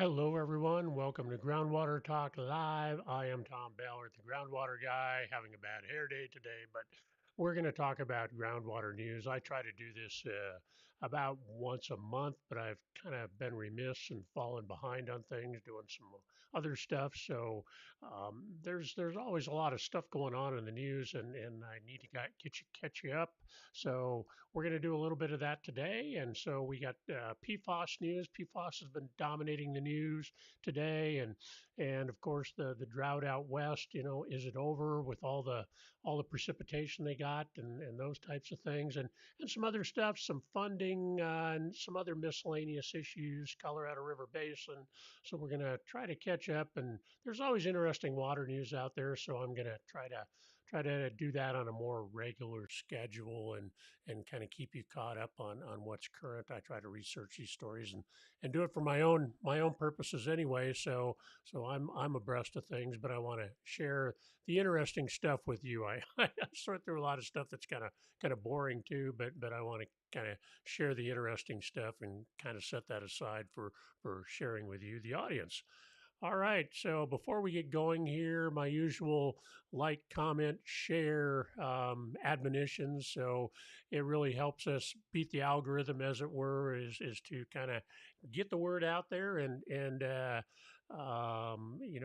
Hello, everyone. Welcome to Groundwater Talk Live. I am Tom Ballard, the groundwater guy, having a bad hair day today, but we're going to talk about groundwater news. I try to do this about once a month, but I've kind of been remiss and fallen behind on things, doing some other stuff. So there's always a lot of stuff going on in the news, and I need to catch you up. So we're going to do a little bit of that today. And so we got PFOS news. PFOS has been dominating the news today, and of course the drought out west. Is it over with all the precipitation they got and those types of things, and some other stuff, some funding and some other miscellaneous issues, Colorado River Basin. So we're going to try to catch up, and there's always interesting water news out there. So I'm going to try to do that on a more regular schedule and kind of keep you caught up on what's current. I try to research these stories and do it for my own purposes anyway. So I'm abreast of things, but I want to share the interesting stuff with you. I sort through a lot of stuff that's kind of boring too, but I want to kind of share the interesting stuff and kind of set that aside for sharing with you, the audience. All right. So before we get going here, my usual like, comment, share admonitions. So it really helps us beat the algorithm, as it were, is to kind of get the word out there and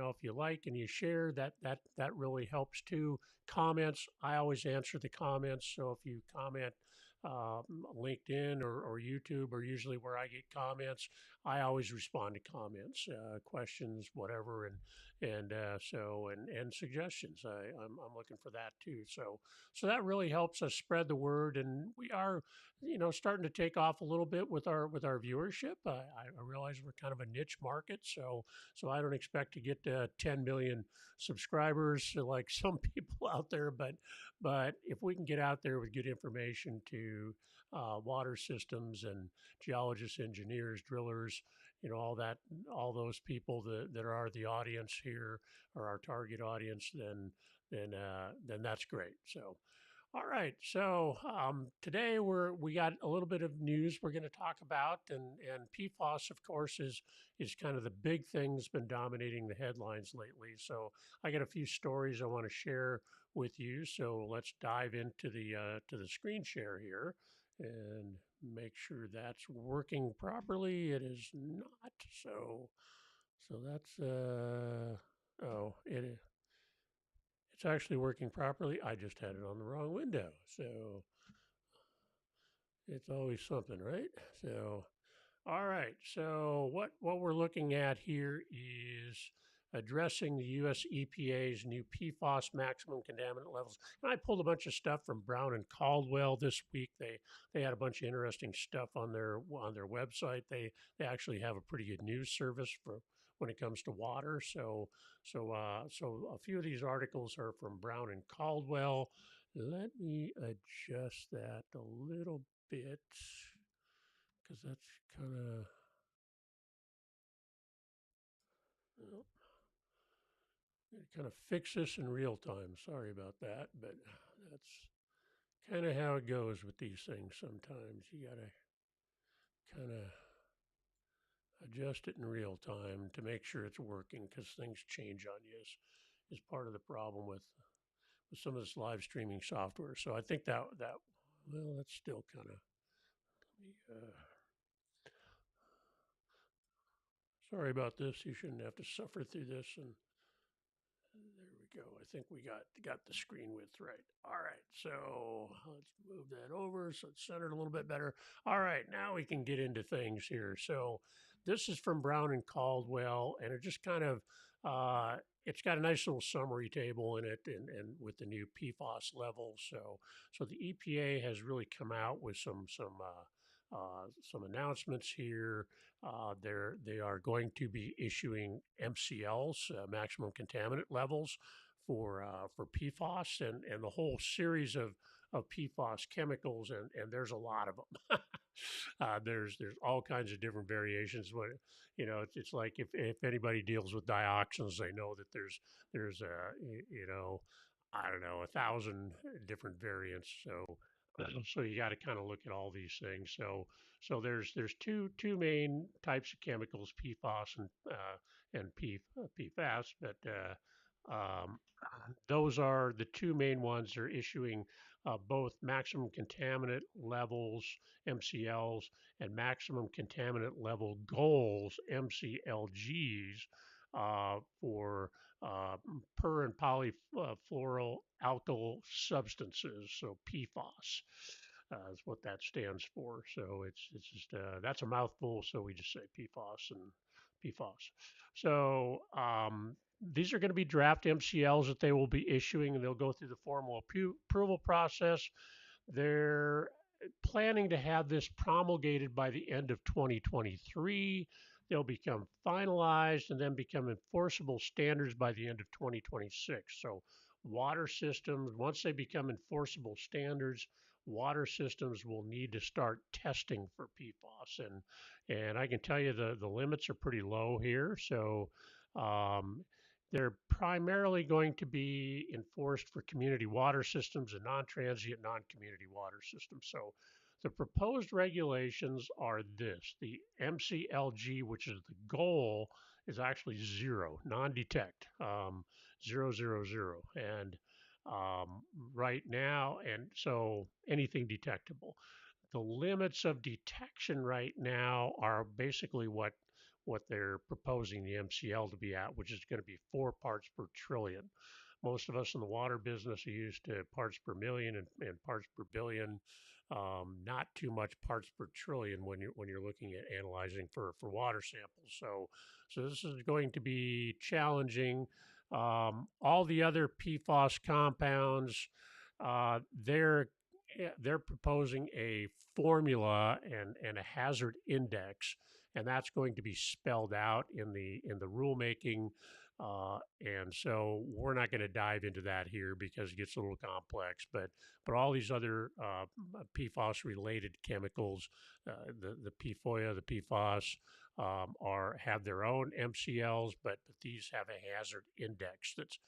if you like and you share that really helps too. Comments, I always answer the comments. So if you comment LinkedIn or YouTube are usually where I get comments. I always respond to comments, questions, whatever, and suggestions. I'm looking for that too. So that really helps us spread the word, and we are starting to take off a little bit with our viewership. I realize we're kind of a niche market, so I don't expect to get 10 million subscribers like some people out there, but if we can get out there with good information to water systems and geologists, engineers, drillers, all those people that are the audience here or our target audience, then that's great. So, all right. So today we got a little bit of news we're going to talk about, and PFOS, of course, is kind of the big thing that's been dominating the headlines lately. So I got a few stories I want to share with you. So let's dive into the screen share here and make sure that's working properly. It is not. So that's oh it it's actually working properly. I just had it on the wrong window. So it's always something, right? So, all right. So what we're looking at here is addressing the U.S. EPA's new PFOS maximum contaminant levels. And I pulled a bunch of stuff from Brown and Caldwell this week. They had a bunch of interesting stuff on their website. They actually have a pretty good news service for when it comes to water. So a few of these articles are from Brown and Caldwell. Let me adjust that a little bit because that's kind of well, kind of fix this in real time. Sorry about that, but that's kind of how it goes with these things. Sometimes you got to kind of adjust it in real time to make sure it's working because things change on you is part of the problem with some of this live streaming software. So I think that well, that's still kind of. Sorry about this. You shouldn't have to suffer through this. And there we go. I think we got the screen width right. All right. So let's move that over so it's centered a little bit better. All right. Now we can get into things here. So this is from Brown and Caldwell, and it just kind of it's got a nice little summary table in it, and with the new PFOS levels. So the EPA has really come out with some announcements here. They are going to be issuing MCLs, maximum contaminant levels, for PFOS and the whole series of PFOS chemicals, and there's a lot of them. There's all kinds of different variations. What it's like if anybody deals with dioxins, they know that there's I don't know, 1,000 different variants. So So you got to kind of look at all these things. So there's two main types of chemicals, PFOS and PFAS, but those are the two main ones. They're issuing both maximum contaminant levels (MCLs) and maximum contaminant level goals (MCLGs) for uh, per and polyfluoroalkyl substances, so PFOS. Is what that stands for. So it's just that's a mouthful. So we just say PFOS and PFOS. So these are going to be draft MCLs that they will be issuing, and they'll go through the formal approval process. They're planning to have this promulgated by the end of 2023. They'll become finalized and then become enforceable standards by the end of 2026. So, water systems, once they become enforceable standards, water systems will need to start testing for PFOS. And I can tell you the limits are pretty low here. So, um, they're primarily going to be enforced for community water systems and non-transient, non-community water systems. So the proposed regulations are this. The MCLG, which is the goal, is actually zero, non-detect, 000. And um, right now, and so anything detectable. The limits of detection right now are basically what they're proposing the MCL to be at, which is going to be 4 parts per trillion. Most of us in the water business are used to parts per million and parts per billion. Not too much parts per trillion when you're looking at analyzing for water samples. So this is going to be challenging. All the other PFOS compounds, they're they're proposing a formula and a hazard index, and that's going to be spelled out in the rulemaking. And so we're not going to dive into that here because it gets a little complex. But all these other PFOS related chemicals, the PFOIA, the PFOS, are have their own MCLs, but these have a hazard index that's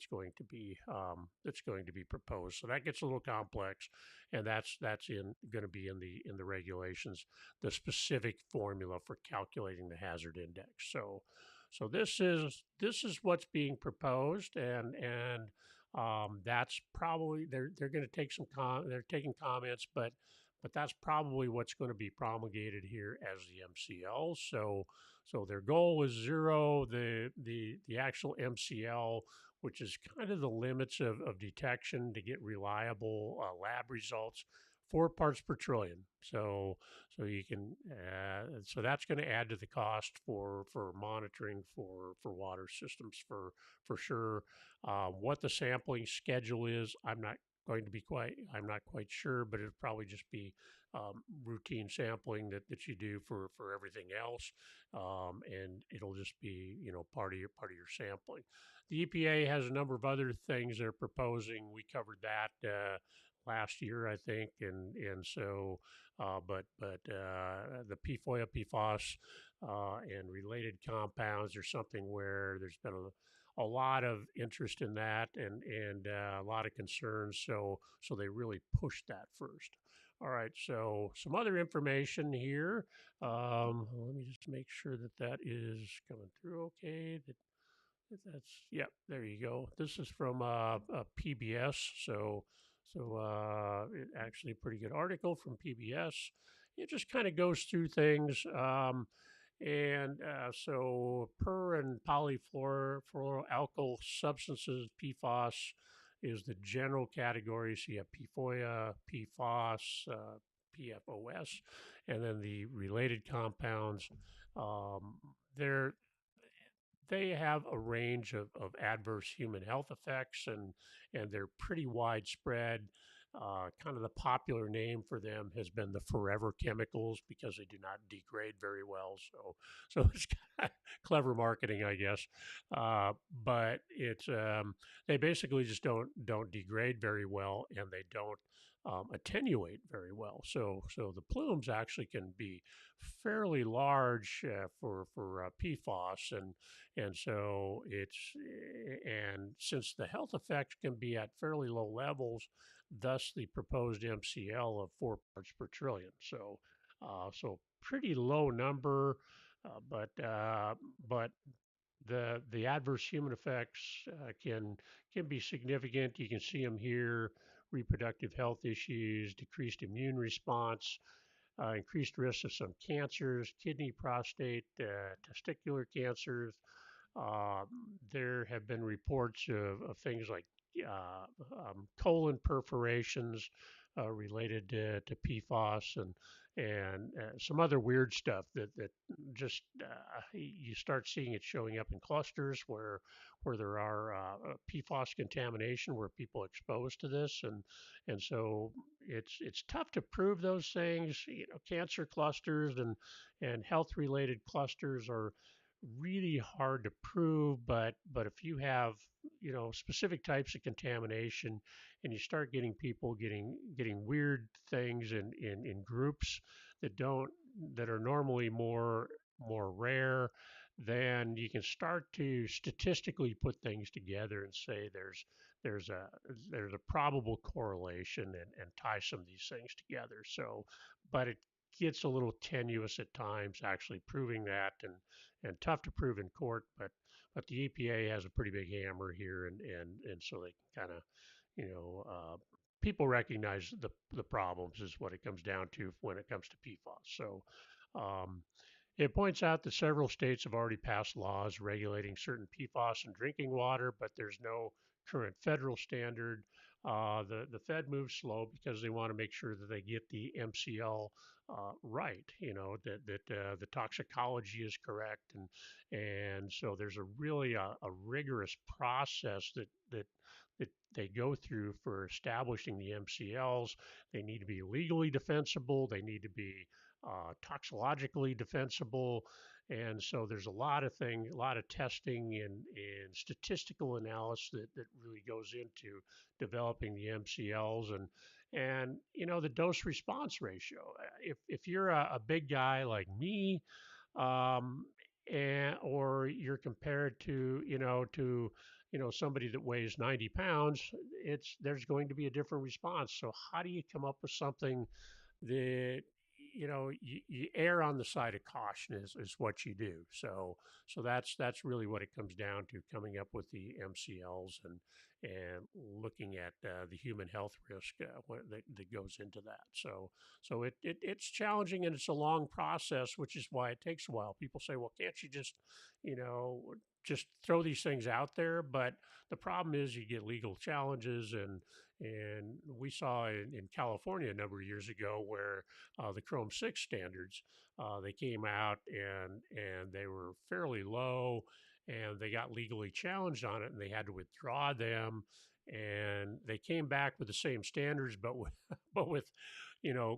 going to be proposed. So that gets a little complex, and that's in going to be in the regulations, the specific formula for calculating the hazard index. So this is what's being proposed, and that's probably they're going to take they're taking comments, but that's probably what's going to be promulgated here as the MCL. So their goal is zero. The actual MCL, which is kind of the limits of detection to get reliable lab results, 4 parts per trillion. So you can so that's going to add to the cost for monitoring for water systems for sure. What the sampling schedule is, I'm not quite sure, but it'll probably just be routine sampling that you do for everything else, and it'll just be part of your sampling. The EPA has a number of other things they're proposing. We covered that last year, I think, and so but the PFOIA, PFOS, and related compounds are something where there's been a lot of interest in that and a lot of concerns. So they really pushed that first. All right. So some other information here. Let me just make sure that that is coming through okay. That's yeah. There you go. This is from PBS. So actually a pretty good article from PBS. It just kind of goes through things. So per and polyfluoroalkyl substances, PFOS, is the general category. So you have PFOIA, PFOS, PFOS, and then the related compounds. Um, they're they have a range of adverse human health effects, and they're pretty widespread. Kind of the popular name for them has been the forever chemicals because they do not degrade very well. So it's kind of clever marketing, I guess. But it's they basically just don't degrade very well, and they don't attenuate very well. So the plumes actually can be fairly large for PFOS, and so and since the health effects can be at fairly low levels, thus the proposed MCL of 4 parts per trillion. So pretty low number, but the adverse human effects can be significant. You can see them here: reproductive health issues, decreased immune response, increased risk of some cancers, kidney, prostate, testicular cancers. Uh, there have been reports of things like colon perforations related to PFOS and some other weird stuff that just you start seeing it showing up in clusters where there are PFOS contamination where people are exposed to this and so it's tough to prove those things. You know, cancer clusters and health related clusters are really hard to prove, but if you have specific types of contamination and you start getting people getting weird things in groups that don't that are normally more rare, then you can start to statistically put things together and say there's a there's a probable correlation and tie some of these things together. So, but it gets a little tenuous at times actually proving that and tough to prove in court, but the EPA has a pretty big hammer here, and so they kind of, you know, people recognize the problems is what it comes down to when it comes to PFAS. So um, it points out that several states have already passed laws regulating certain PFAS in drinking water, but there's no current federal standard. The Fed moves slow because they want to make sure that they get the MCL right. You know that the toxicology is correct, and so there's a really a rigorous process that they go through for establishing the MCLs. They need to be legally defensible. They need to be toxicologically defensible. And so there's a lot of things, a lot of testing and statistical analysis that really goes into developing the MCLs and the dose response ratio. If you're a big guy like me, um, or you're compared to somebody that weighs 90 pounds, it's there's going to be a different response. So how do you come up with something that you err on the side of caution is what you do. So that's really what it comes down to, coming up with the MCLs and looking at the human health risk that goes into that. So it's challenging and it's a long process, which is why it takes a while. People say, well, can't you you know just throw these things out there? But the problem is you get legal challenges and we saw in California a number of years ago where the Chrome 6 standards, they came out and they were fairly low and they got legally challenged on it and they had to withdraw them. And they came back with the same standards, but with, but with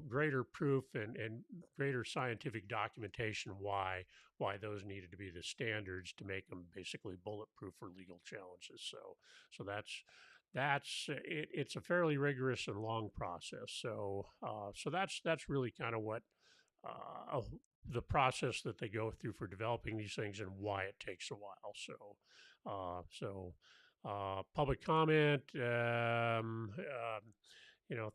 greater proof and greater scientific documentation why those needed to be the standards to make them basically bulletproof for legal challenges. So that's it, it's a fairly rigorous and long process. So that's really kind of what the process that they go through for developing these things and why it takes a while. Public comment.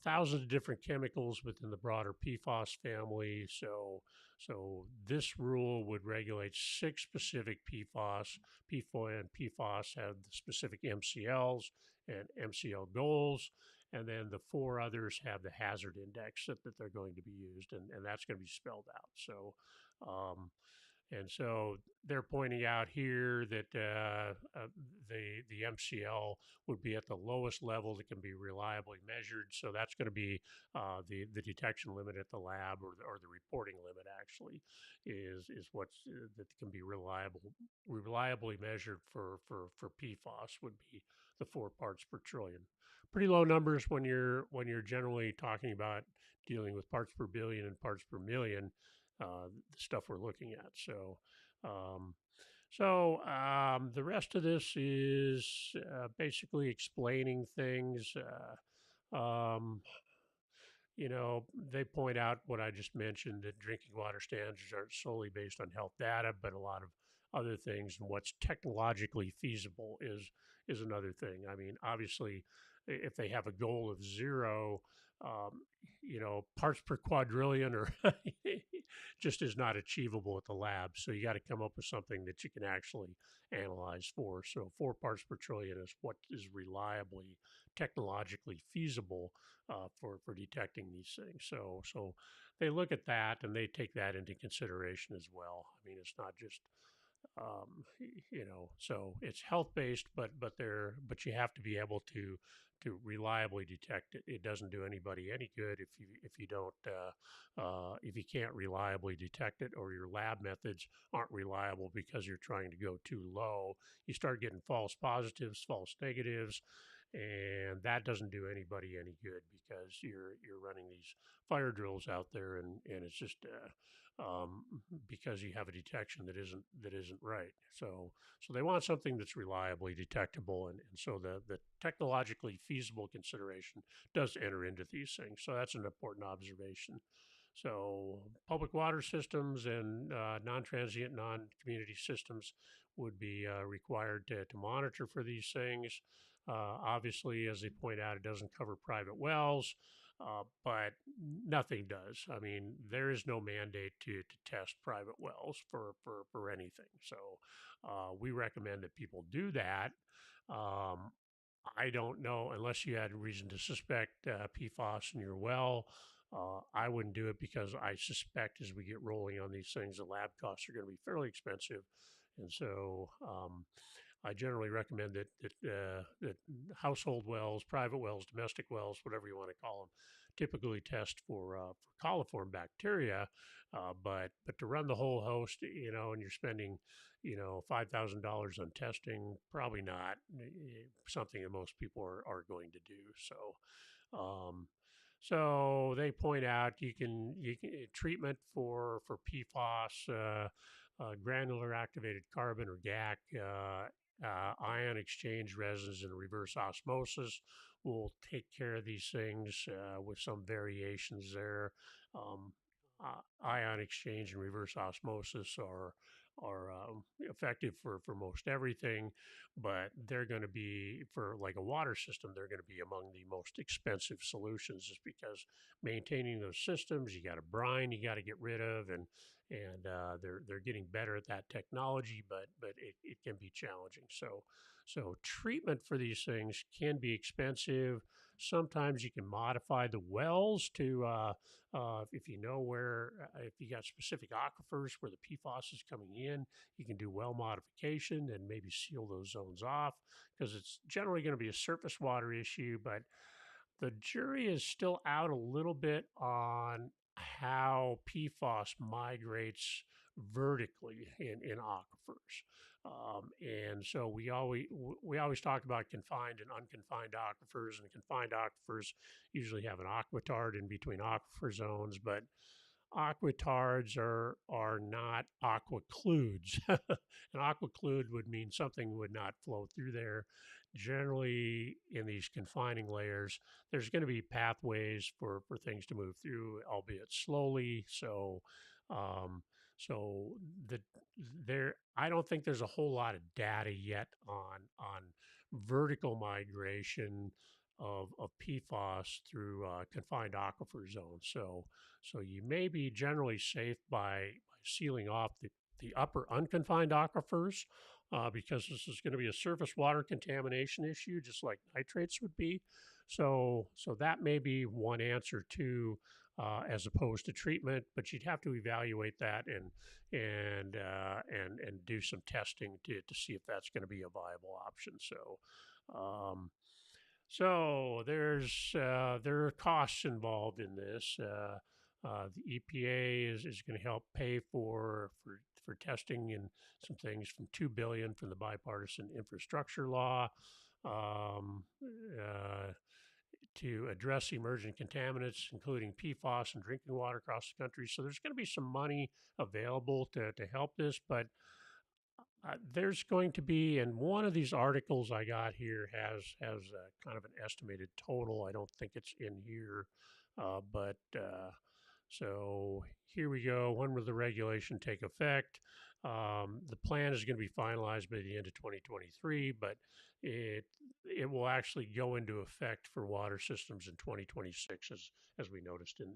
Thousands of different chemicals within the broader PFOS family. So this rule would regulate 6 specific PFOS. PFOA and PFOS have the specific MCLs and MCL goals, and then the 4 others have the hazard index that they're going to be used, and that's going to be spelled out. Um, so they're pointing out here that the MCL would be at the lowest level that can be reliably measured. So that's going to be the detection limit at the lab, or the reporting limit actually is what's that can be reliably measured for PFOS would be the 4 parts per trillion. Pretty low numbers when you're generally talking about dealing with parts per billion and parts per million, the stuff we're looking at. Um, the rest of this is basically explaining things. they point out what I just mentioned, that drinking water standards aren't solely based on health data, but a lot of other things, and what's technologically feasible is another thing. I mean, obviously, if they have a goal of zero, um, parts per quadrillion or just is not achievable at the lab. So you got to come up with something that you can actually analyze for. So 4 parts per trillion is what is reliably technologically feasible for detecting these things. So they look at that and they take that into consideration as well. I mean, it's not just so it's health based, but you have to be able to reliably detect it. It doesn't do anybody any good if you don't if you can't reliably detect it, or your lab methods aren't reliable because you're trying to go too low. You start getting false positives, false negatives, and that doesn't do anybody any good because you're running these fire drills out there, and it's just because you have a detection that isn't right. So they want something that's reliably detectable, and so the technologically feasible consideration does enter into these things. So that's an important observation. So public water systems and non-transient, non-community systems would be required to monitor for these things. Obviously, as they point out, it doesn't cover private wells, but nothing does. I mean, there is no mandate to test private wells for anything. So we recommend that people do that. Um, I don't know, unless you had reason to suspect PFOS in your well. I wouldn't do it because I suspect as we get rolling on these things, the lab costs are going to be fairly expensive. And so I generally recommend that household wells, private wells, domestic wells, whatever you want to call them, typically test for coliform bacteria. But to run the whole host, and you're spending, $5,000 on testing, probably not something that most people are going to do. So they point out you can treatment for PFOS, granular activated carbon, or GAC, ion exchange resins and reverse osmosis will take care of these things with some variations there. Um, Ion exchange and reverse osmosis are effective for most everything, but they're going to be, for like a water system, they're going to be among the most expensive solutions, just because maintaining those systems, you got a brine you got to get rid of, and they're getting better at that technology, but it can be challenging. So treatment for these things can be expensive. Sometimes you can modify the wells to if you know where, if you got specific aquifers where the PFOS is coming in, you can do well modification and maybe seal those zones off, because it's generally going to be a surface water issue. But the jury is still out a little bit on how PFOS migrates vertically in aquifers. And so we always talk about confined and unconfined aquifers, and confined aquifers usually have an aquitard in between aquifer zones, but aquitards are not aquicludes. An aquiclude would mean something would not flow through there. Generally, in these confining layers, there's going to be pathways for things to move through, albeit slowly. Um, so the there, I don't think there's a whole lot of data yet on vertical migration of PFOS through confined aquifer zones. So you may be generally safe by sealing off the upper unconfined aquifers, because this is going to be a surface water contamination issue, just like nitrates would be. So that may be one answer too, as opposed to treatment. But you'd have to evaluate that and do some testing to see if that's going to be a viable option. Um, so there are costs involved in this. The EPA is going to help pay for testing and some things, from $2 billion from the bipartisan infrastructure law, um, uh, to address emerging contaminants, including PFOS and drinking water across the country. So there's going to be some money available to help this, but there's going to be, and one of these articles I got here has kind of an estimated total. I don't think it's in here, But so here we go. When will the regulation take effect? The plan is going to be finalized by the end of 2023, but it it will actually go into effect for water systems in 2026, as we noticed in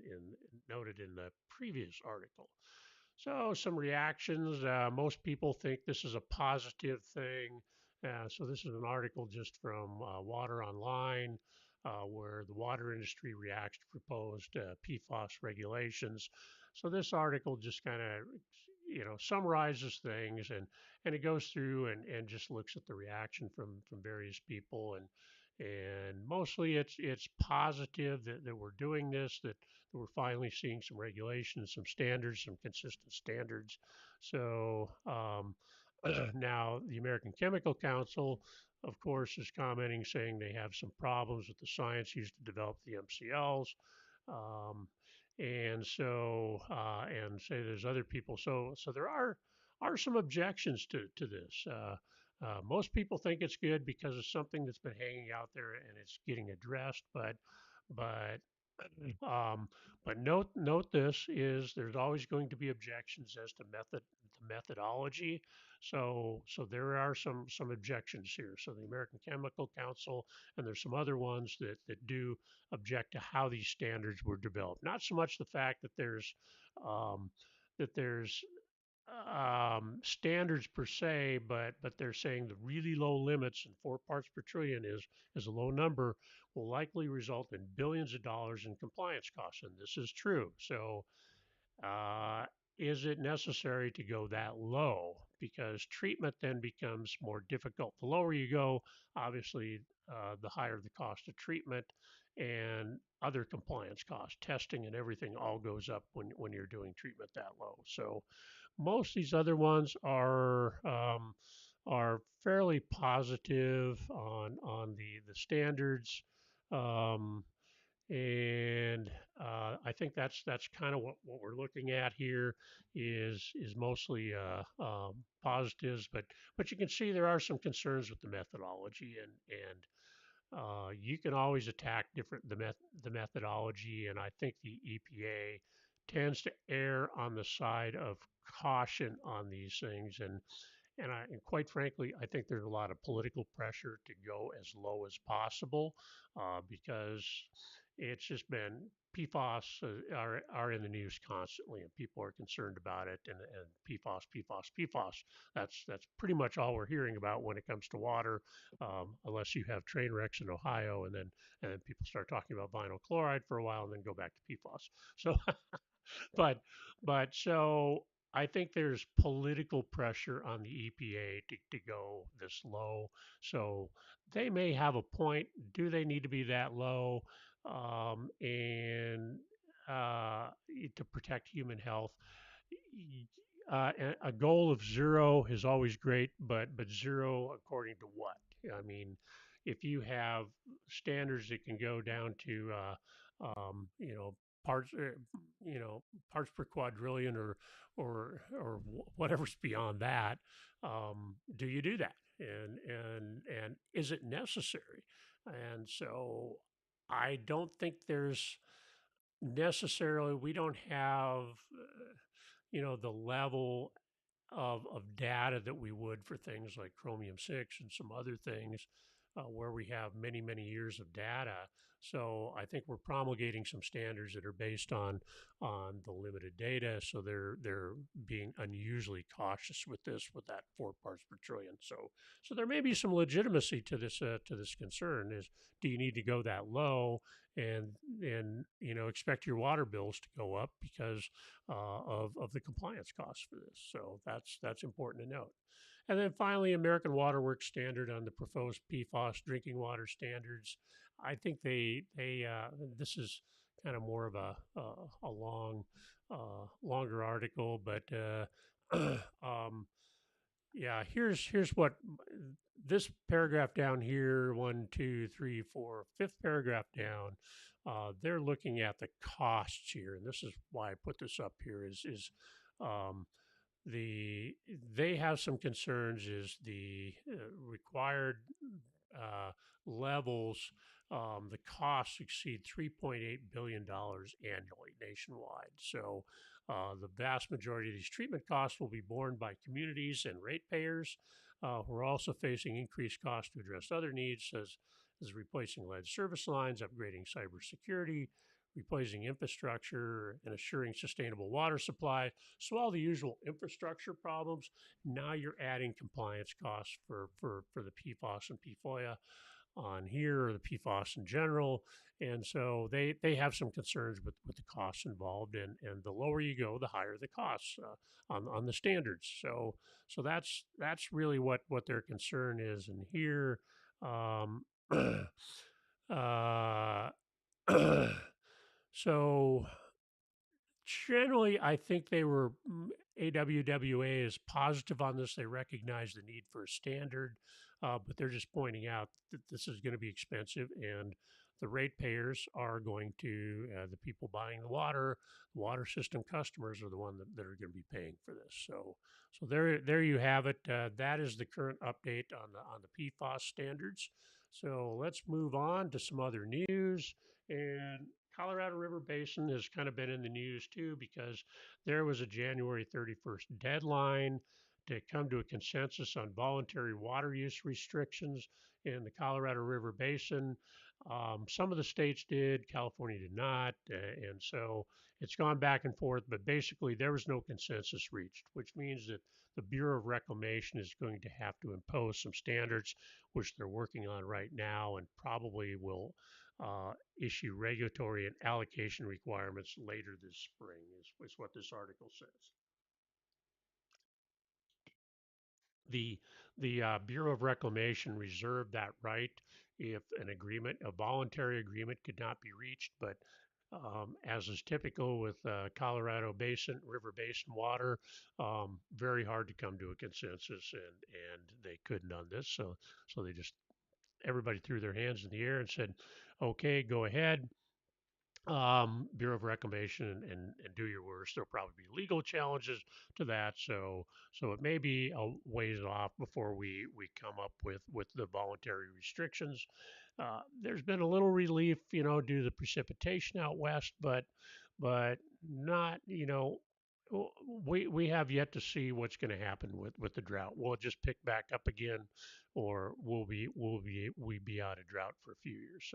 noted in the previous article. So some reactions. Most people think this is a positive thing. So this is an article just from Water Online, where the water industry reacts to proposed PFOS regulations. So this article just kind of, summarizes things, and it goes through and just looks at the reaction from various people, and mostly it's positive that we're doing this, that we're finally seeing some regulations, some standards, some consistent standards. So now the American Chemical Council, of course, is commenting, saying they have some problems with the science used to develop the MCLs. Um, and say there's other people. So there are some objections to this. Most people think it's good because it's something that's been hanging out there and it's getting addressed. But um, but note this is there's always going to be objections as to the methodology. So there are some objections here. So the American Chemical Council, and there's some other ones that do object to how these standards were developed. Not so much the fact um, that there's standards per se, but they're saying the really low limits and 4 parts per trillion is a low number, will likely result in billions of dollars in compliance costs, and this is true. So, uh, is it necessary to go that low? Because treatment then becomes more difficult. The lower you go, obviously, the higher the cost of treatment and other compliance costs, testing and everything all goes up when you're doing treatment that low. So most of these other ones are fairly positive on the standards, um, and I think that's kind of what we're looking at here is mostly positives, but you can see there are some concerns with the methodology, and you can always attack the methodology, and I think the EPA tends to err on the side of caution on these things, and quite frankly, I think there's a lot of political pressure to go as low as possible, because it's just been PFOS are in the news constantly, and people are concerned about it, and PFOS, PFOS, PFOS. That's pretty much all we're hearing about when it comes to water, unless you have train wrecks in Ohio, and then people start talking about vinyl chloride for a while, and then go back to PFOS. So but so I think there's political pressure on the EPA to go this low. So they may have a point. Do they need to be that low? And to protect human health, a goal of zero is always great, but zero according to what? I mean, if you have standards that can go down to parts, parts per quadrillion, or whatever's beyond that, do you do that? And is it necessary? And so I don't think there's necessarily, we don't have the level of data that we would for things like chromium 6 and some other things, where we have many, many years of data. So I think we're promulgating some standards that are based on the limited data. So they're being unusually cautious with this, with that 4 parts per trillion. So there may be some legitimacy to this concern. Is, do you need to go that low and expect your water bills to go up because of the compliance costs for this? So that's important to note. And then finally, American Water Works standard on the proposed PFOS drinking water standards. I think this is kind of more of a longer article, but yeah, here's what this paragraph down here, one, two, three, four, fifth paragraph down. They're looking at the costs here, and this is why I put this up here. Is um, they have some concerns. Is the required levels, the costs exceed $3.8 billion annually nationwide. So the vast majority of these treatment costs will be borne by communities and ratepayers who are also facing increased costs to address other needs, as replacing lead service lines, upgrading cybersecurity, replacing infrastructure, and assuring sustainable water supply. So all the usual infrastructure problems. Now you're adding compliance costs for the PFOS and PFOA on here, or the PFOS in general. And so they have some concerns with the costs involved. And the lower you go, the higher the costs on the standards. So that's really what their concern is. And here, um, uh, so generally, I think they were AWWA is positive on this. They recognize the need for a standard, but they're just pointing out that this is going to be expensive, and the ratepayers are going to the people buying the water system customers are the one that are going to be paying for this. So there you have it. That is the current update on the PFOS standards. So let's move on to some other news. And Colorado River Basin has kind of been in the news too because there was a January 31st deadline to come to a consensus on voluntary water use restrictions in the Colorado River Basin. Some of the states did, California did not, and so it's gone back and forth, but basically there was no consensus reached, which means that the Bureau of Reclamation is going to have to impose some standards, which they're working on right now, and probably will issue regulatory and allocation requirements later this spring, is what this article says. The Bureau of Reclamation reserved that right if an agreement, a voluntary agreement, could not be reached. But as is typical with Colorado Basin, River Basin water, very hard to come to a consensus, and they couldn't on this. So they just everybody threw their hands in the air and said, "Okay, go ahead." Bureau of Reclamation and do your worst. There'll probably be legal challenges to that, so it may be a ways off before we come up with the voluntary restrictions. There's been a little relief, due to the precipitation out west, but not, we have yet to see what's going to happen with the drought. Will it just pick back up again, or we be out of drought for a few years?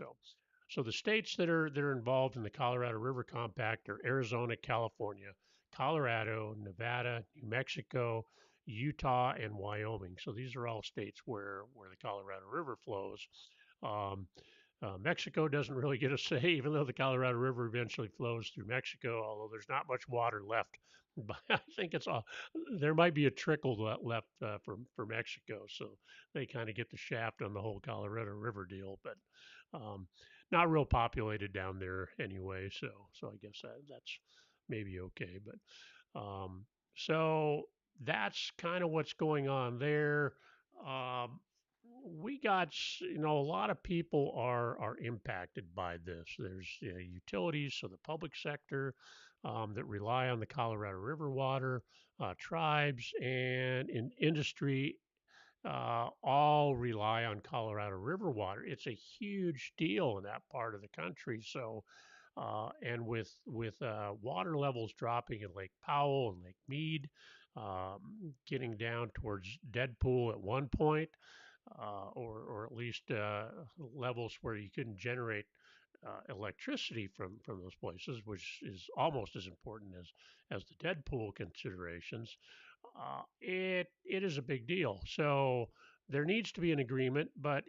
So the states that are involved in the Colorado River Compact are Arizona, California, Colorado, Nevada, New Mexico, Utah, and Wyoming. So these are all states where the Colorado River flows. Um, Mexico doesn't really get a say, even though the Colorado River eventually flows through Mexico, although there's not much water left. But I think it's all, there might be a trickle left for Mexico. So they kind of get the shaft on the whole Colorado River deal. But um, not real populated down there anyway. So I guess that's maybe okay. But so that's kind of what's going on there. Um, we got, a lot of people are impacted by this. There's utilities, so the public sector that rely on the Colorado River water, tribes, and in industry all rely on Colorado River water. It's a huge deal in that part of the country. So, and with water levels dropping in Lake Powell and Lake Mead, getting down towards Deadpool at one point, or at least levels where you couldn't generate electricity from those places, which is almost as important as the Deadpool considerations. It is a big deal. So there needs to be an agreement, but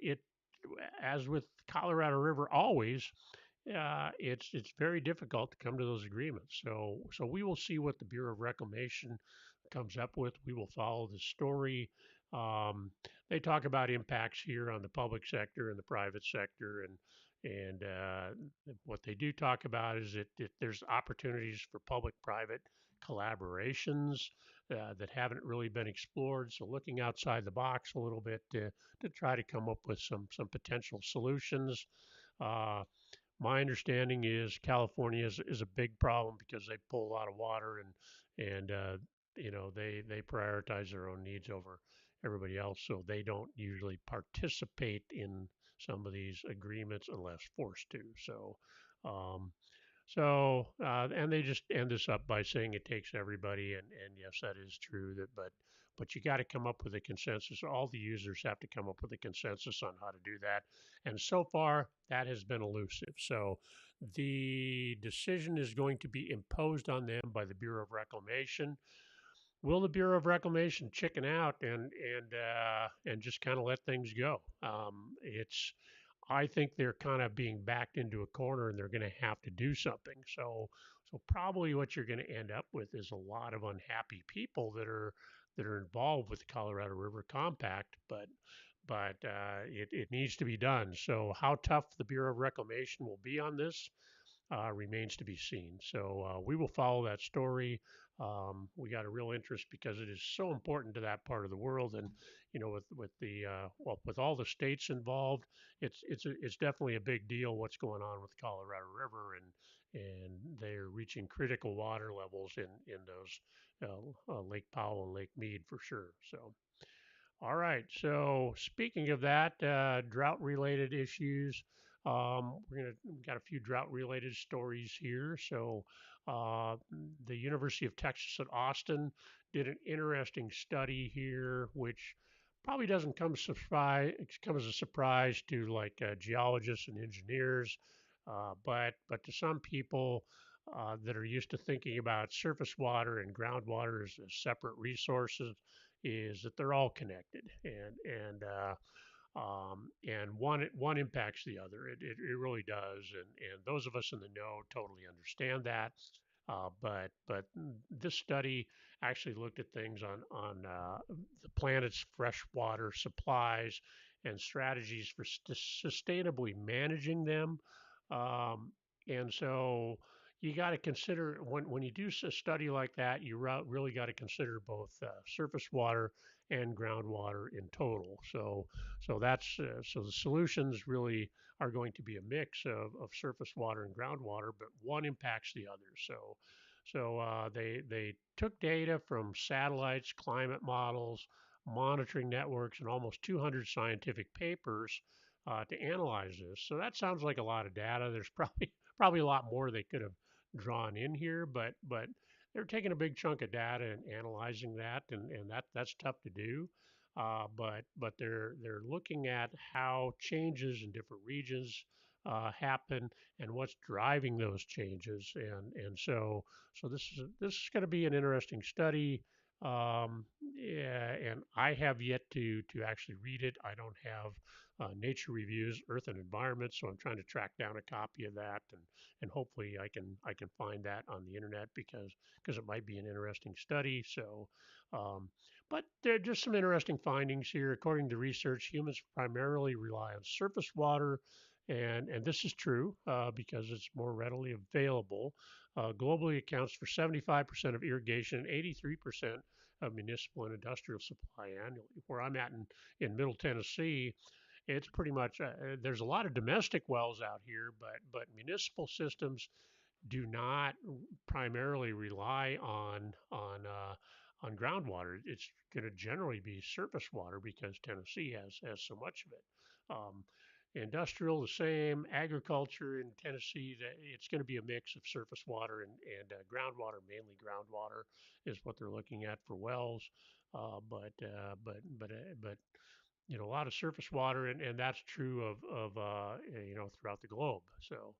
as with Colorado River, always it's very difficult to come to those agreements. So we will see what the Bureau of Reclamation comes up with. We will follow the story. Um, they talk about impacts here on the public sector and the private sector, and what they do talk about is that there's opportunities for public-private collaborations that haven't really been explored. So looking outside the box a little bit to try to come up with some potential solutions. Uh, my understanding is California is a big problem because they pull a lot of water and they prioritize their own needs everybody else, so they don't usually participate in some of these agreements unless forced to. Um, and they just end this up by saying it takes everybody, and yes, that is true. But you got to come up with a consensus. All the users have to come up with a consensus on how to do that, and so far that has been elusive. So the decision is going to be imposed on them by the Bureau of Reclamation. Will the Bureau of Reclamation chicken out and just kind of let things go? It's I think they're kind of being backed into a corner and they're going to have to do something. So probably what you're going to end up with is a lot of unhappy people that are involved with the Colorado River Compact, but it needs to be done. So how tough the Bureau of Reclamation will be on this remains to be seen. So we will follow that story. We got a real interest because it is so important to that part of the world, and with the with all the states involved, it's definitely a big deal what's going on with the Colorado River, and they're reaching critical water levels in those Lake Powell and Lake Mead for sure. So all right. So speaking of that, drought-related issues, we got a few drought-related stories here. So uh, the University of Texas at Austin did an interesting study here, which probably doesn't come as a surprise to like geologists and engineers, but to some people that are used to thinking about surface water and groundwater as separate resources is that they're all connected, and one impacts the other. It really does, and those of us in the know totally understand that. But this study actually looked at things on the planet's freshwater supplies and strategies for sustainably managing them. Um, and so you got to consider when you do a study like that, you really got to consider both surface water and groundwater in total. So the solutions really are going to be a mix of surface water and groundwater, but one impacts the other. So they took data from satellites, climate models, monitoring networks, and almost 200 scientific papers to analyze this. So that sounds like a lot of data. There's probably a lot more they could have drawn in here, but they're taking a big chunk of data and analyzing that, and that's tough to do. But they're looking at how changes in different regions happen and what's driving those changes, and so this is going to be an interesting study. Yeah, and I have yet to actually read it. I don't have Nature Reviews Earth and Environment, so I'm trying to track down a copy of that, and hopefully I can find that on the internet because it might be an interesting study. Um, but there are just some interesting findings here. According to research, humans primarily rely on surface water, and this is true because it's more readily available. Globally accounts for 75% of irrigation and 83% of municipal and industrial supply annually. Where I'm at in Middle Tennessee, it's pretty much there's a lot of domestic wells out here, but municipal systems do not primarily rely on groundwater. It's going to generally be surface water because Tennessee has so much of it. Industrial, the same. Agriculture in Tennessee, it's going to be a mix of surface water and groundwater. Mainly groundwater is what they're looking at for wells. But a lot of surface water, and that's true of throughout the globe. So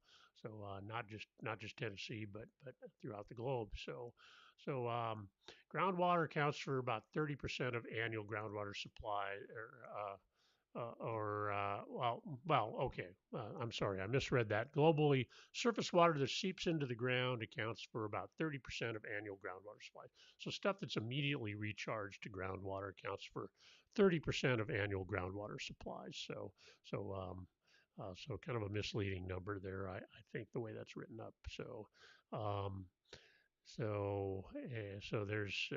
not just Tennessee, but throughout the globe. So groundwater accounts for about 30% of annual groundwater supply, okay. I'm sorry, I misread that. Globally, surface water that seeps into the ground accounts for about 30% of annual groundwater supply. So stuff that's immediately recharged to groundwater accounts for 30% of annual groundwater supplies. So kind of a misleading number there, I think, the way that's written up. Um, so there's a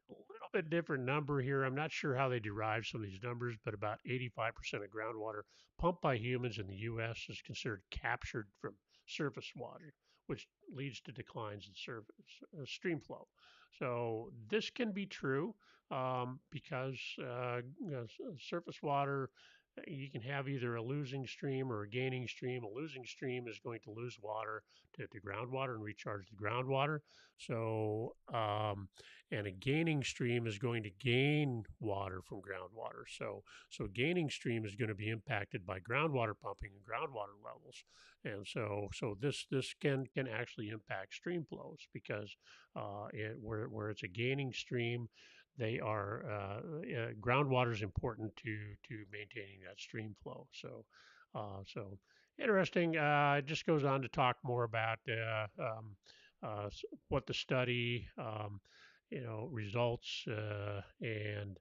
little bit different number here. I'm not sure how they derive some of these numbers, but about 85% of groundwater pumped by humans in the U.S. is considered captured from surface water, which leads to declines in stream flow. So this can be true because surface water, you can have either a losing stream or a gaining stream. A losing stream is going to lose water to groundwater and recharge the groundwater. So, and a gaining stream is going to gain water from groundwater. So gaining stream is going to be impacted by groundwater pumping and groundwater levels. And so this can actually impact stream flows because where it's a gaining stream, they are groundwater is important to maintaining that stream flow. So interesting. It just goes on to talk more about what the study results and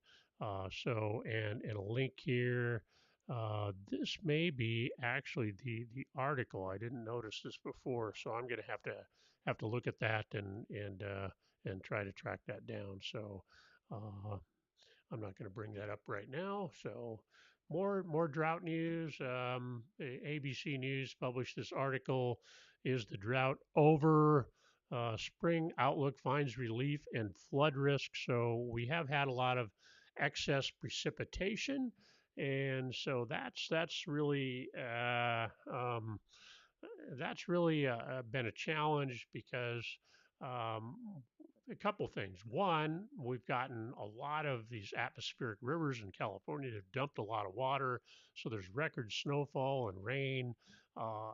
a link here. This may be actually the article. I didn't notice this before, so I'm going to have to look at that and try to track that down. So uh, I'm not going to bring that up right now. So more drought news. ABC News published this article. Is the drought over? Spring outlook finds relief and flood risk. So we have had a lot of excess precipitation, and so that's really been a challenge because um, a couple things. One, we've gotten a lot of these atmospheric rivers in California that have dumped a lot of water, so there's record snowfall and rain. Uh,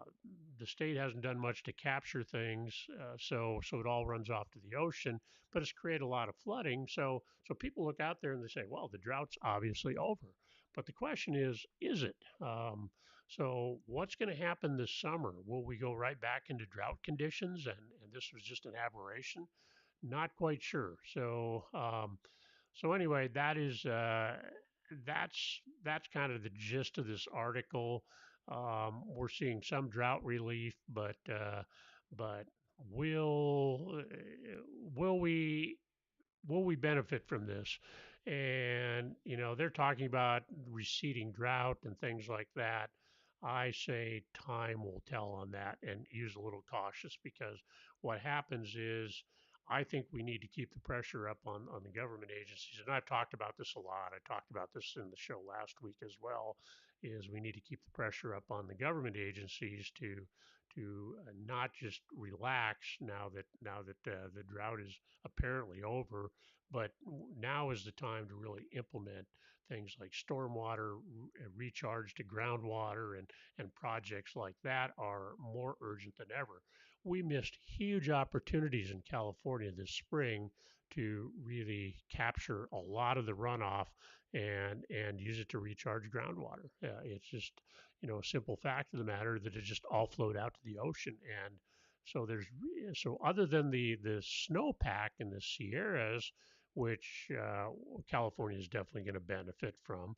the state hasn't done much to capture things, so it all runs off to the ocean. But it's created a lot of flooding. So people look out there and they say, well, the drought's obviously over. But the question is it? So what's going to happen this summer? Will we go right back into drought conditions and this was just an aberration? Not quite sure. So anyway, that's kind of the gist of this article. We're seeing some drought relief, but will will we will we benefit from this? And they're talking about receding drought and things like that. I say time will tell on that and use a little cautious because what happens is I think we need to keep the pressure up on the government agencies. And I've talked about this a lot. I talked about this in the show last week as well, is we need to keep the pressure up on the government agencies to not just relax now that the drought is apparently over, but now is the time to really implement things like stormwater recharge to groundwater and projects like that are more urgent than ever. We missed huge opportunities in California this spring to really capture a lot of the runoff and use it to recharge groundwater. It's just a simple fact of the matter that it just all flowed out to the ocean. And so other than the snowpack in the Sierras, which California is definitely going to benefit from,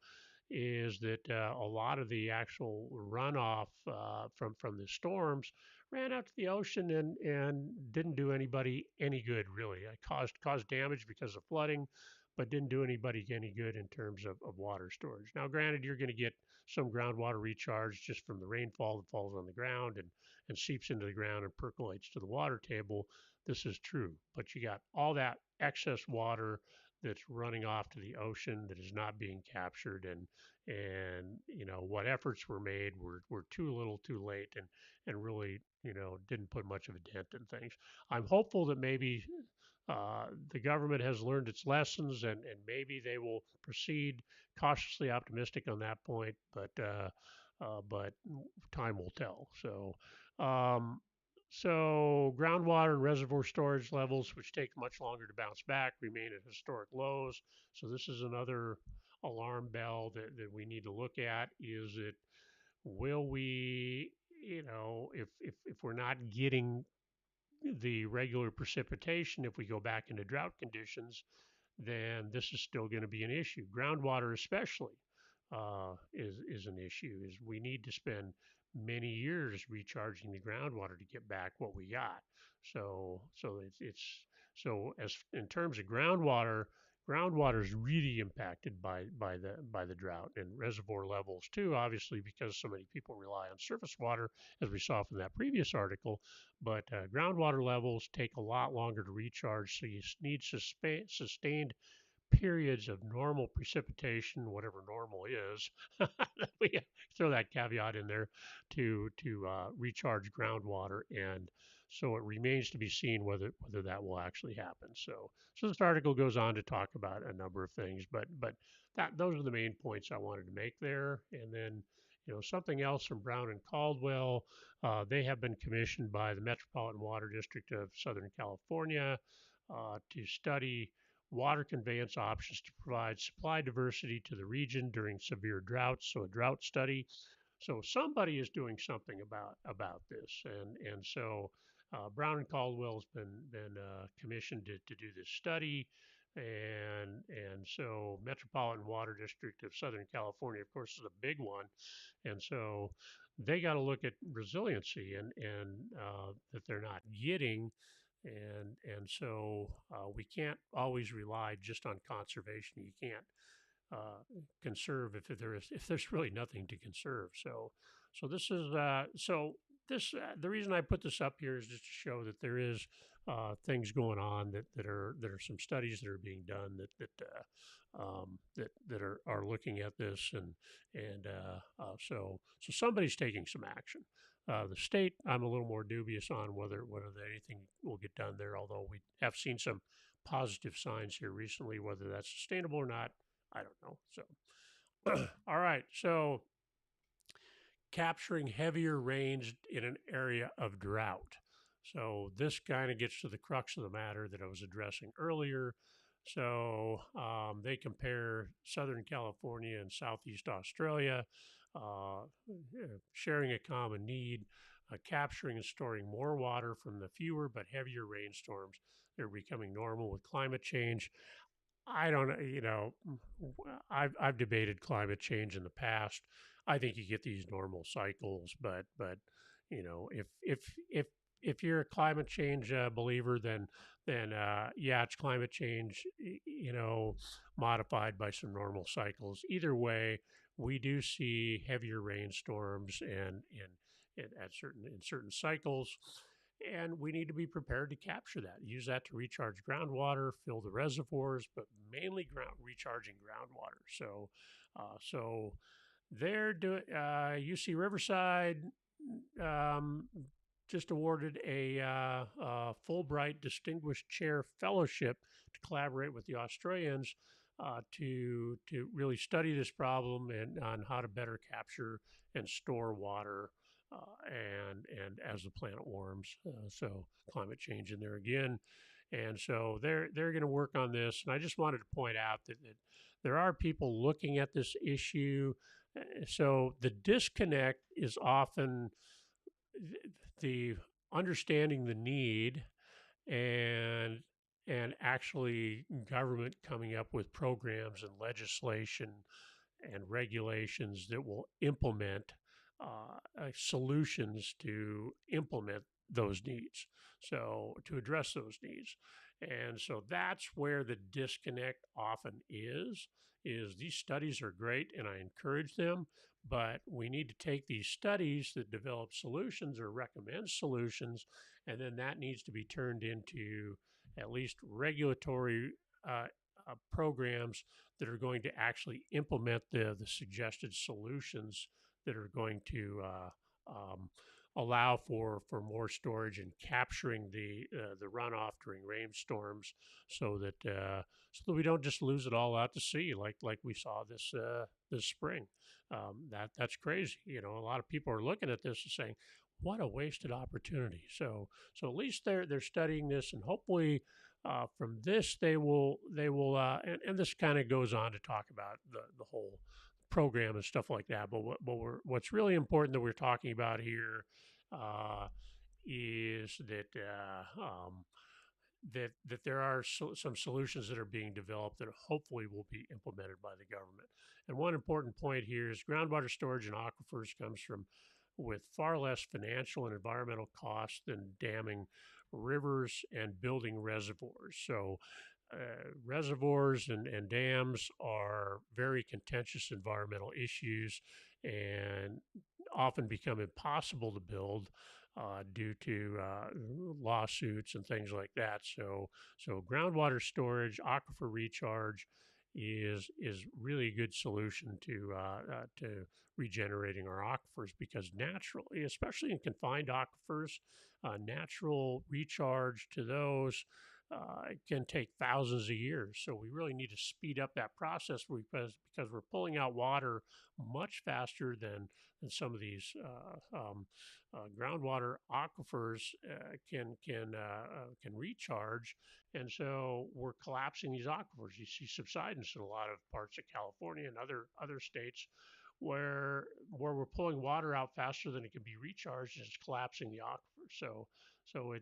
is that a lot of the actual runoff from the storms ran out to the ocean and didn't do anybody any good really. It caused damage because of flooding, but didn't do anybody any good in terms of water storage. Now, granted, you're going to get some groundwater recharge just from the rainfall that falls on the ground and seeps into the ground and percolates to the water table. This is true, but you got all that excess water that's running off to the ocean that is not being captured, and what efforts were made were too little too late and really didn't put much of a dent in things. I'm hopeful that maybe the government has learned its lessons and maybe they will proceed cautiously optimistic on that point, but time will tell. So groundwater and reservoir storage levels, which take much longer to bounce back, remain at historic lows. So this is another alarm bell that we need to look at. Is it will we, if we're not getting the regular precipitation, if we go back into drought conditions, then this is still going to be an issue. Groundwater, especially, is an issue. Is we need to spend many years recharging the groundwater to get back what we got. So as in terms of groundwater, groundwater is really impacted by the drought and reservoir levels too. Obviously, because so many people rely on surface water, as we saw from that previous article. But groundwater levels take a lot longer to recharge, so you need sustained periods of normal precipitation, whatever normal is. We throw that caveat in there to recharge groundwater, and so it remains to be seen whether that will actually happen. So this article goes on to talk about a number of things, but that those are the main points I wanted to make there. And then something else from Brown and Caldwell. They have been commissioned by the Metropolitan Water District of Southern California to study water conveyance options to provide supply diversity to the region during severe droughts. So a drought study. So somebody is doing something about this, and so Brown and Caldwell has been commissioned to do this study, and so Metropolitan Water District of Southern California, of course, is a big one, and so they got to look at resiliency and that they're not getting and so we can't always rely just on conservation. You can't conserve if there's really nothing to conserve. So this is so this the reason I put this up here is just to show that there is things going on that are some studies that are being done that are looking at this and so somebody's taking some action. The state, I'm a little more dubious on whether anything will get done there. Although we have seen some positive signs here recently, whether that's sustainable or not, I don't know. So, all right. So, capturing heavier rains in an area of drought. So, this kind of gets to the crux of the matter that I was addressing earlier. So, they compare Southern California and Southeast Australia, uh, sharing a common need, capturing and storing more water from the fewer but heavier rainstorms that are becoming normal with climate change. I don't know, I've debated climate change in the past. I think you get these normal cycles, but if you're a climate change believer, then yeah, it's climate change, modified by some normal cycles. Either way, we do see heavier rainstorms and at certain cycles, and we need to be prepared to capture that, use that to recharge groundwater, fill the reservoirs, but mainly recharging groundwater. So they're doing. UC Riverside um, just awarded a Fulbright Distinguished Chair Fellowship to collaborate with the Australians to really study this problem and on how to better capture and store water and as the planet warms. So climate change in there again. And so they're going to work on this. And I just wanted to point out that there are people looking at this issue. So the disconnect is often the understanding the need and actually government coming up with programs and legislation and regulations that will implement solutions to implement those needs. So to address those needs. And so that's where the disconnect often is these studies are great and I encourage them, but we need to take these studies that develop solutions or recommend solutions, and then that needs to be turned into at least regulatory programs that are going to actually implement the suggested solutions that are going to allow for more storage and capturing the runoff during rainstorms, so that we don't just lose it all out to sea like we saw this spring. That's crazy. A lot of people are looking at this and saying, "What a wasted opportunity." So at least they're studying this, and hopefully from this they will and this kind of goes on to talk about the whole program and stuff like that. What's really important that we're talking about here uh, is that there are some solutions that are being developed that hopefully will be implemented by the government. And one important point here is groundwater storage in aquifers comes from with far less financial and environmental costs than damming rivers and building reservoirs. So reservoirs and dams are very contentious environmental issues and often become impossible to build due to lawsuits and things like that. So groundwater storage, aquifer recharge is really a good solution to regenerating our aquifers because naturally, especially in confined aquifers, natural recharge to those it can take thousands of years. So we really need to speed up that process because we're pulling out water much faster than some of these groundwater aquifers can recharge, and so we're collapsing these aquifers. You see subsidence in a lot of parts of California and other states where we're pulling water out faster than it can be recharged, and it's collapsing the aquifer. So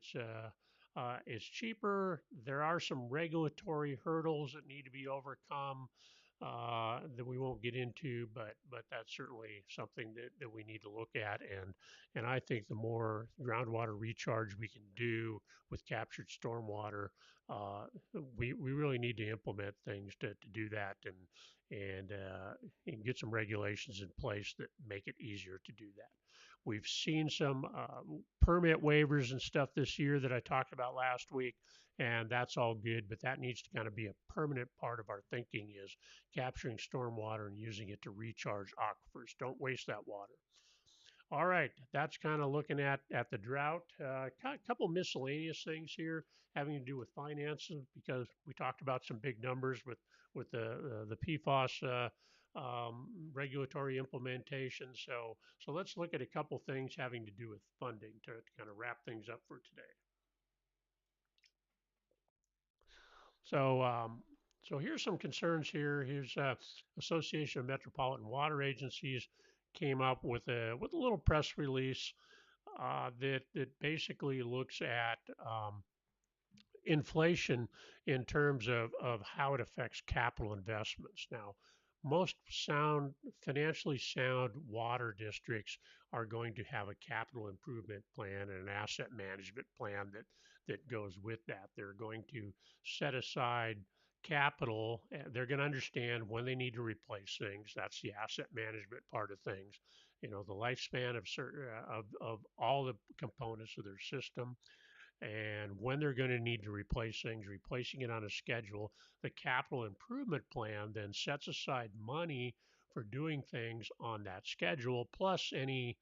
it's cheaper. There are some regulatory hurdles that need to be overcome that we won't get into, but that's certainly something that we need to look at. And I think the more groundwater recharge we can do with captured stormwater, uh, we really need to implement things to do that and get some regulations in place that make it easier to do that. We've seen some permit waivers and stuff this year that I talked about last week, and that's all good, but that needs to kind of be a permanent part of our thinking is capturing stormwater and using it to recharge aquifers. Don't waste that water. All right, that's kind of looking at the drought. A couple miscellaneous things here having to do with finances because we talked about some big numbers with the PFOS regulatory implementation. So let's look at a couple things having to do with funding to kind of wrap things up for today. So so here's some concerns here. Here's Association of Metropolitan Water Agencies came up with a little press release that basically looks at inflation in terms of how it affects capital investments. Now, most financially sound water districts are going to have a capital improvement plan and an asset management plan that goes with that. They're going to set aside capital. They're going to understand when they need to replace things. That's the asset management part of things. You know, the lifespan of certain of all the components of their system and when they're going to need to replace things, replacing it on a schedule. The capital improvement plan then sets aside money for doing things on that schedule, plus any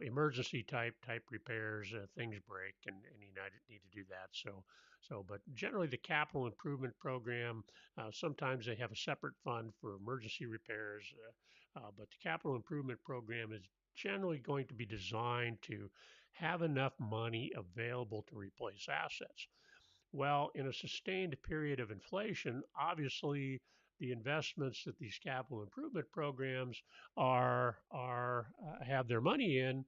emergency type repairs, things break, and you need to do that. But generally the capital improvement program, sometimes they have a separate fund for emergency repairs, but the capital improvement program is generally going to be designed to have enough money available to replace assets. Well, in a sustained period of inflation, obviously the investments that these capital improvement programs are have their money in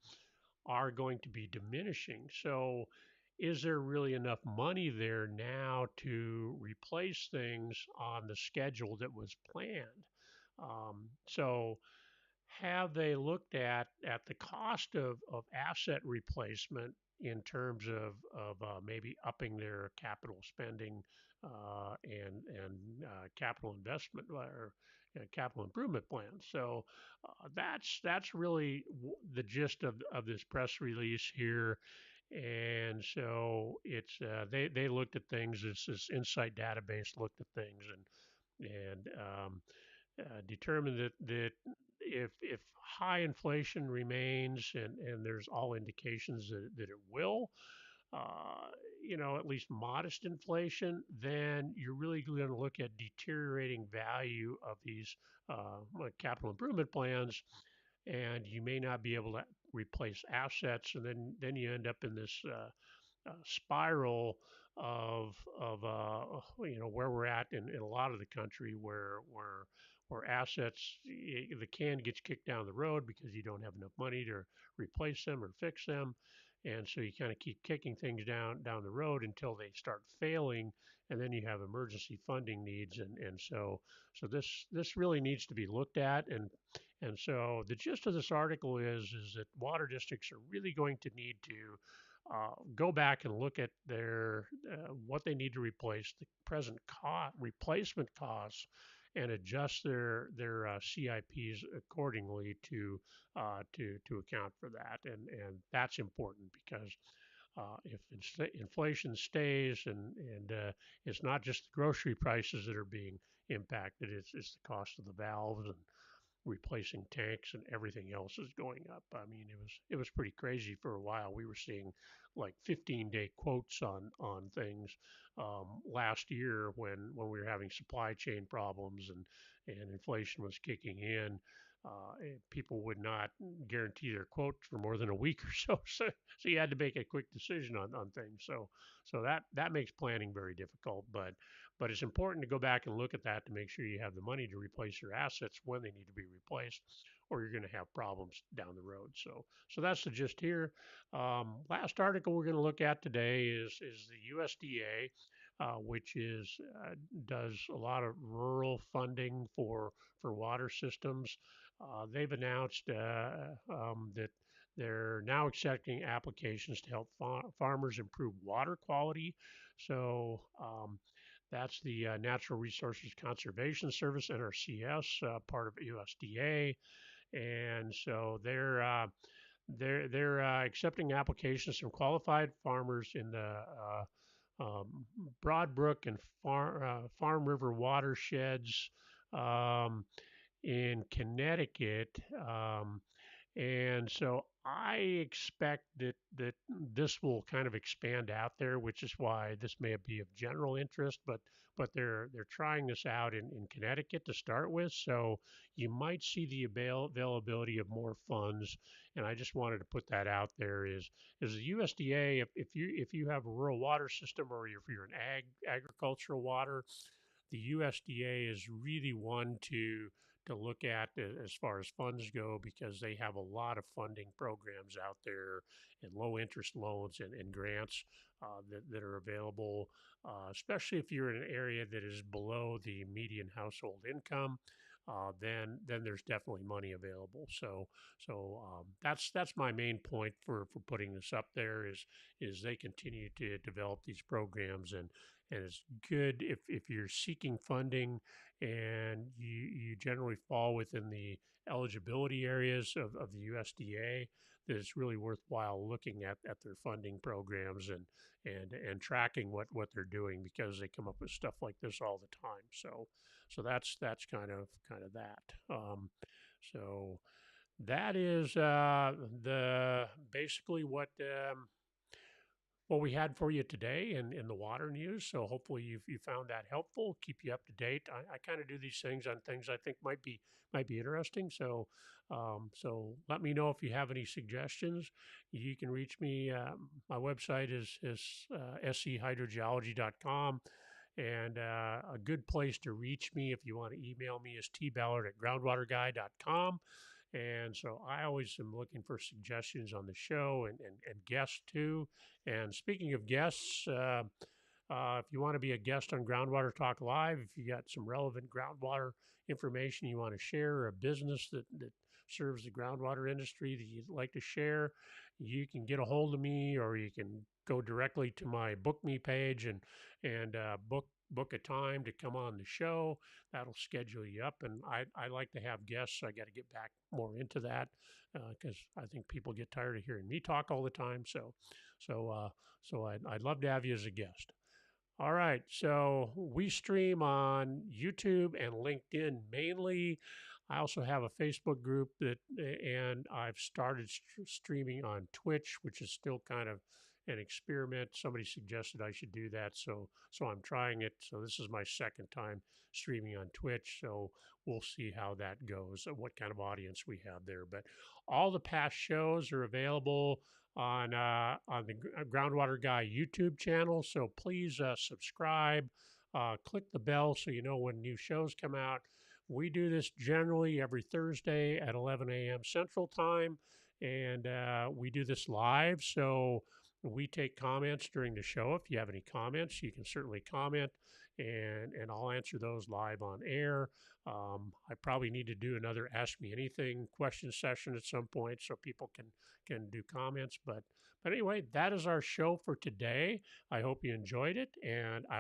are going to be diminishing. So is there really enough money there now to replace things on the schedule that was planned? So have they looked at the cost of asset replacement in terms of maybe upping their capital spending and capital investment or capital improvement plans? So that's really the gist of this press release here. And so it's they looked at things. This Insight database looked at things and determined that if high inflation remains and there's all indications that it will, at least modest inflation, then you're really going to look at deteriorating value of these capital improvement plans, and you may not be able to replace assets, and then you end up in this spiral of where we're at in a lot of the country where assets the can gets kicked down the road because you don't have enough money to replace them or fix them, and so you kind of keep kicking things down the road until they start failing, and then you have emergency funding needs, and so this really needs to be looked at, and so the gist of this article is that water districts are really going to need to go back and look at their what they need to replace, the present replacement costs, and adjust their CIPs accordingly to account for that. And that's important because if inflation stays and it's not just the grocery prices that are being impacted, it's the cost of the valves and replacing tanks and everything else is going up. I mean, it was pretty crazy for a while. We were seeing like 15-day quotes on things last year when we were having supply chain problems and inflation was kicking in. People would not guarantee their quote for more than a week or so. So you had to make a quick decision on things. So that makes planning very difficult. But it's important to go back and look at that to make sure you have the money to replace your assets when they need to be replaced, or you're going to have problems down the road. So that's the gist here. Last article we're going to look at today is the USDA, which does a lot of rural funding for water systems. They've announced that they're now accepting applications to help farmers improve water quality. So that's the Natural Resources Conservation Service, NRCS, part of USDA, and so they're accepting applications from qualified farmers in the Broad Brook and Farm River watersheds um, in Connecticut. And so I expect that this will kind of expand out there, which is why this may be of general interest. But they're trying this out in Connecticut to start with, so you might see the availability of more funds. And I just wanted to put that out there. Is the USDA, if you have a rural water system or if you're an agricultural water, the USDA is really one to look at as far as funds go because they have a lot of funding programs out there and low interest loans and grants that are available, especially if you're in an area that is below the median household income. Then there's definitely money available. So that's my main point for putting this up there is they continue to develop these programs and it's good if you're seeking funding and you generally fall within the eligibility areas of the USDA, that it's really worthwhile looking at their funding programs and tracking what they're doing because they come up with stuff like this all the time. So that's kind of that. So that is the basically what we had for you today in the water news. So hopefully you found that helpful. Keep you up to date. I kind of do these things on things I think might be interesting. So let me know if you have any suggestions. You can reach me. My website is schydrogeology.com. And a good place to reach me if you want to email me is tballard@groundwaterguy.com. And so I always am looking for suggestions on the show and guests too. And speaking of guests, if you want to be a guest on Groundwater Talk Live, if you got some relevant groundwater information you want to share, or a business that serves the groundwater industry that you'd like to share, you can get a hold of me, or you can go directly to my Book Me page and book a time to come on the show. That'll schedule you up, and I like to have guests. So I got to get back more into that because I think people get tired of hearing me talk all the time. So I'd love to have you as a guest. All right, so we stream on YouTube and LinkedIn mainly. I also have a Facebook group and I've started streaming on Twitch, which is still kind of an experiment. Somebody suggested I should do that, so I'm trying it. So this is my second time streaming on Twitch. So we'll see how that goes and what kind of audience we have there. But all the past shows are available on the Groundwater Guy YouTube channel. So please subscribe, click the bell so you know when new shows come out. We do this generally every Thursday at 11 a.m. Central Time, and we do this live. So we take comments during the show. If you have any comments, you can certainly comment, and I'll answer those live on air. I probably need to do another Ask Me Anything question session at some point so people can do comments. But anyway, that is our show for today. I hope you enjoyed it, and I